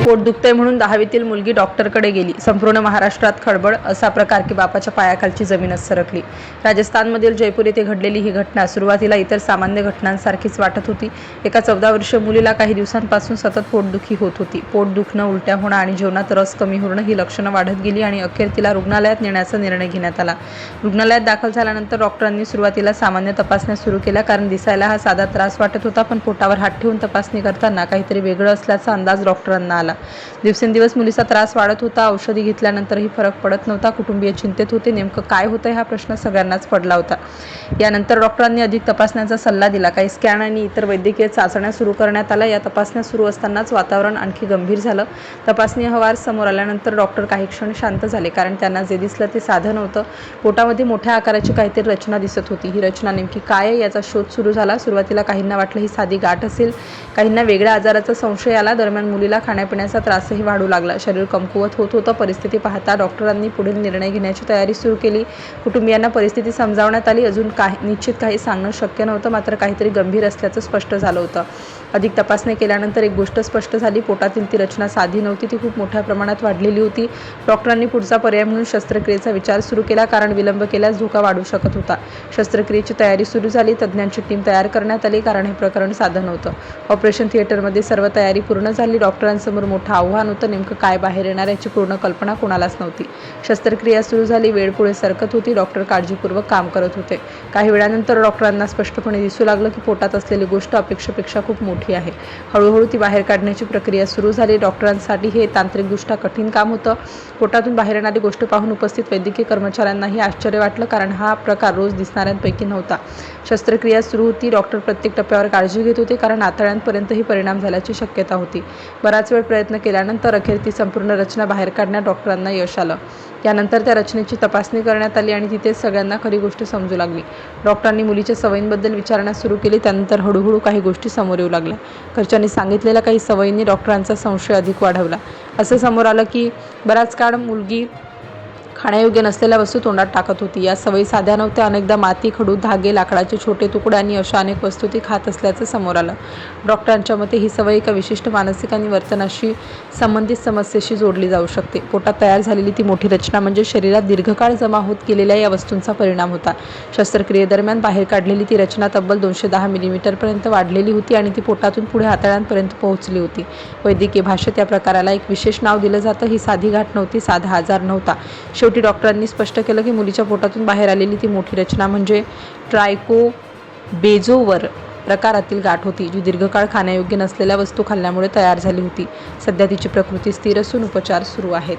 पोट दुखतंय म्हणून 10वीतील मुलगी डॉक्टरकडे गेली. संपूर्ण महाराष्ट्रात खळबळ. असा प्रकार की बापाच्या पायाखालची जमीनच सरकली. राजस्थानमधील जयपूर येथे घडलेली ही घटना सुरुवातीला इतर सामान्य घटनांसारखीच वाटत होती. एका 14 वर्षीय मुलीला काही दिवसांपासून सतत पोटदुखी होत होती. पोट दुखणं, उलट्या होणं आणि जेवणात रस कमी होणं ही लक्षणं वाढत गेली आणि अखेर तिला रुग्णालयात नेण्याचा निर्णय घेण्यात आला. रुग्णालयात दाखल झाल्यानंतर डॉक्टरांनी सुरुवातीला सामान्य तपासण्या सुरू केल्या, कारण दिसायला हा साधा त्रास वाटत होता. पण पोटावर हात ठेवून तपासणी करताना काहीतरी वेगळं असल्याचा अंदाज डॉक्टरांना आला. दिवसेंदिवस मुलीचा त्रास वाढत होता. औषधी घेतल्यानंतरही फरक पडत नव्हता. कुटुंबीय चिंतेत होते. नेमकं काय होतंय हा प्रश्न सगळ्यांनाच पडला होता. यानंतर डॉक्टरांनी अधिक तपासण्याचा सल्ला दिला. काही स्कॅन आणि इतर वैद्यकीय चाचण्या सुरू करण्यात आल्या. या तपासण्या सुरू असतानाच वातावरण आणखी गंभीर झालं. तपासणी अहवाल समोर आल्यानंतर डॉक्टर काही क्षण शांत झाले, कारण त्यांना जे दिसलं ते साधं नव्हतं. पोटामध्ये मोठ्या आकाराची काहीतरी रचना दिसत होती. ही रचना नेमकी काय आहे याचा शोध सुरू झाला. सुरुवातीला काहींना वाटलं ही साधी गाठ असेल, काहींना वेगळ्या आजाराचा संशय आला. दरम्यान मुलीला खाण्यापिण्याचा त्रासही वाढू लागला. शरीर कमकुवत होत होतं. परिस्थिती पाहता डॉक्टरांनी पुढील निर्णय घेण्याची तयारी सुरू केली. कुटुंबियांना परिस्थिती समजावण्यात आली. अजून निश्चित काही सांगणं शक्य नव्हतं, मात्र काहीतरी गंभीर असल्याचं स्पष्ट झालं होतं. अधिक तपासणी केल्यानंतर एक गोष्ट स्पष्ट झाली. पोटातील ती रचना साधी नव्हती, ती खूप मोठ्या प्रमाणात वाढलेली होती. डॉक्टरांनी पुढचा पर्याय म्हणून शस्त्रक्रियेचा विचार सुरू केला, कारण विलंब केल्यास धोका वाढू शकत होता. शस्त्रक्रियेची तयारी सुरू झाली. तज्ज्ञांची टीम तयार करण्यात आली, कारण हे प्रकरण साधं नव्हतं. ऑपरेशन थिएटरमध्ये सर्व तयारी पूर्ण झाली. डॉक्टरांसमोर मोठं आव्हान होतं. नेमकं काय बाहेर येणार याची पूर्ण कल्पना कोणालाच नव्हती. शस्त्रक्रिया सुरू झाली. वेळ पुढे सरकत होती. डॉक्टर काळजीपूर्वक काम करत होते. काही वेळानंतर डॉक्टरांना स्पष्टपणे दिसू लागलं की पोटात असलेली गोष्ट अपेक्षेपेक्षा खूप मोठी आहे. हळूहळू ती बाहेर काढण्याची प्रक्रिया सुरू झाली. डॉक्टरांसाठी हे तांत्रिकदृष्ट्या कठीण काम होतं. पोटातून बाहेर येणारी गोष्ट पाहून उपस्थित वैद्यकीय कर्मचाऱ्यांनाही आश्चर्य वाटलं, कारण हा प्रकार रोज दिसणाऱ्यांपैकी नव्हता. शस्त्रक्रिया सुरू होती. डॉक्टर प्रत्येक टप्प्यावर काळजी घेत होते, कारण आतड्यांपर्यंतही परिणाम झाल्याची शक्यता होती. बराच वेळ प्रयत्न केल्यानंतर अखेर ती संपूर्ण रचना बाहेर काढण्यात डॉक्टरांना यश आलं. यानंतर त्या रचनेची तपासणी करण्यात आली आणि तिथेच सगळ्यांना खरी गोष्ट समजू लागली. डॉक्टरांनी मुलीच्या सवयींबद्दल विचारणा सुरू केली. त्यानंतर हळूहळू काही गोष्टी समोर येऊ लागल्या. घरच्यांनी सांगितलेल्या काही सवयींनी डॉक्टरांचा संशय अधिक वाढवला. असं समोर आलं की बराच काळ मुलगी खाण्यायोग्य नसलेल्या वस्तू तोंडात टाकत होती. या सवयी साध्या नव्हत्या. अनेकदा माती, खडू, धागे, लाकडाचे छोटे तुकडे आणि अशा अनेक वस्तू ती खात असल्याचं समोर आलं. डॉक्टरांच्या मते ही सवय एका विशिष्ट मानसिक आणि वर्तनाशी संबंधित समस्येशी जोडली जाऊ शकते. पोटात तयार झालेली ती मोठी रचना म्हणजे शरीरात दीर्घकाळ जमा होत गेलेल्या या वस्तूंचा परिणाम होता. शस्त्रक्रियेदरम्यान बाहेर काढलेली ती रचना तब्बल 210 मिलीमीटरपर्यंत वाढलेली होती आणि ती पोटातून पुढे आतड्यांपर्यंत पोहोचली होती. वैद्यकीय भाषेत या प्रकाराला एक विशेष नाव दिलं जातं. ही साधी गाठ नव्हती, साधा आजार नव्हता. शेवटी डॉक्टरांनी स्पष्ट केलं की मुलीच्या पोटातून बाहेर आलेली ती मोठी रचना म्हणजे ट्रायकोबेझोवर प्रकारातील गाठ होती, जी दीर्घकाळ खाण्यायोग्य नसलेल्या वस्तू खाल्ल्यामुळे तयार झाली होती. सध्या तिची प्रकृती स्थिर असून उपचार सुरू आहेत.